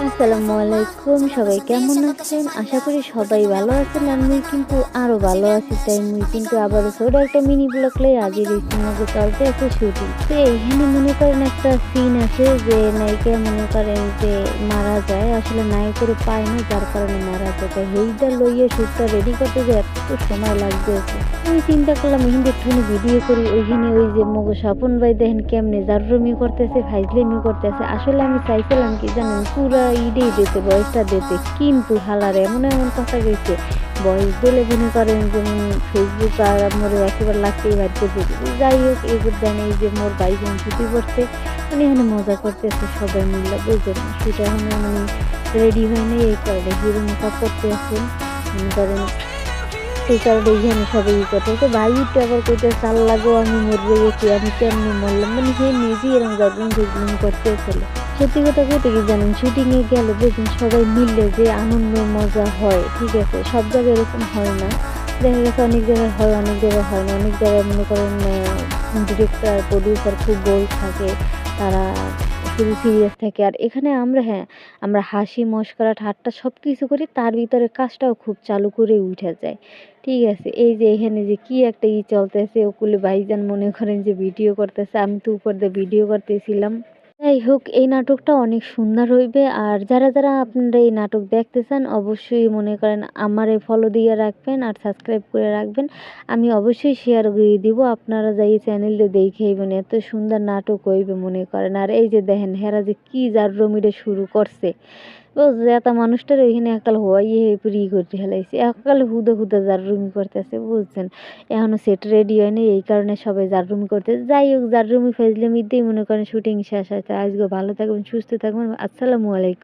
আসসালামু আলাইকুম, সবাই কেমন আছেন? আশা করি সবাই ভালো আছেন। আর মুই কিন্তু আরো ভালো আছি। তাই মুই কিন্তু আবারও ছোট একটা মিনি ব্লগ লইয়া হাজির হইছি। মনে চলতে আছে শুটিং। তো এইখানে মনে করেন একটা সিন আছে যে নায়িকা মনে করেন যে মারা যায়। আসলে নায়কের পায় না, যার কারণে মারা যায়। তাই সেইটা লইয়া শুটটা রেডি করতে যে এত সময় লাগতেছে। আমি চিন্তা করলাম এখানে একটুখানি ভিডিও করি। ওইখানে ওই যে মগো স্বপন ভাই দেখেন কেমনে জাররমি করতেছে, ফাইজলামি করতেছে। আসলে আমি চাইছিলাম কি জানেন, পুরা ঈদেই দিতে, ভয়েসটা দিতে, কিন্তু হালার এমন এমন কথা কইছে, ভয়েস দিলে মনে করেন যে ফেসবুক আর মোর একেবারে লাগতেই বাধ্য দিবে। যাই হোক, এবার দেন এই যে মোর ভাই বোন ছুটি পড়ছে, মানে এখানে মজা করতেছে সবাই মিলে, বুঝলেন না? সেটা এখনো মানে রেডি হয়নি, এই কারণে হিরো মেকআপ করতে আসেন ধরেন। এই কারণে এইখানে সবাই করতেছে। ভাই একটু আবার কইতে চাল লাগো আমি মরে গেছি, আমি কেমনি মরলাম, মানে সে নিজেই এরকম জাগরণ জুগলুম করতেছিল। সত্যি কথা বলতে কি জানেন, শুটিং এ গেলে বুঝুন সবাই মিললে যে আনন্দ মজা হয়, ঠিক আছে, সব জায়গায় এরকম হয় না। দেখা গেছে অনেক জায়গায় হয়, অনেক জায়গায় হয় না। অনেক জায়গায় মনে করেন ডিরেক্টর প্রডিউসার খুব গোল থাকে, তারা শুধু সিরিয়াস থাকে। আর এখানে আমরা, হ্যাঁ, আমরা হাসি মশকরা ঠাট্টা সব কিছু করি, তার ভিতরে কাজটাও খুব চালু করে উঠে যায়। ঠিক আছে, এই যে এখানে যে কি একটা চলতেছে, ওকুলে ভাইজান মনে করেন যে ভিডিও করতেছে, আমি তো উপর দিয়ে ভিডিও করতেছিলাম। যাই হোক, এই নাটকটা অনেক সুন্দর হইবে। আর যারা যারা আপনারা এই নাটক দেখতে চান, অবশ্যই মনে করেন আমারে ফলো দিয়ে রাখবেন আর সাবস্ক্রাইব করে রাখবেন। আমি অবশ্যই শেয়ার করে দিব, আপনারা যাই চ্যানেলে দেখেই মানে এত সুন্দর নাটক হইবে মনে করেন। আর এই যে দেখেন হেরা যে কি যার রমিরে শুরু করছে, ও জেতা মানুষটার ওইখানে একাল হওয়াই পুরি করতে হেলাইছে, একাল হুদা হুদা জাররুমি করতেছে, বুঝছেন? এখনো সেট রেডি হয়নি, এই কারণে সবাই জাররুমি করতেছে। যাই হোক, জাররুমি ফাজলামিতেই মনে করেন শুটিং শেষ হয়। আজকে ভালো থাকবেন, সুস্থ থাকবেন। আসসালামু আলাইকুম।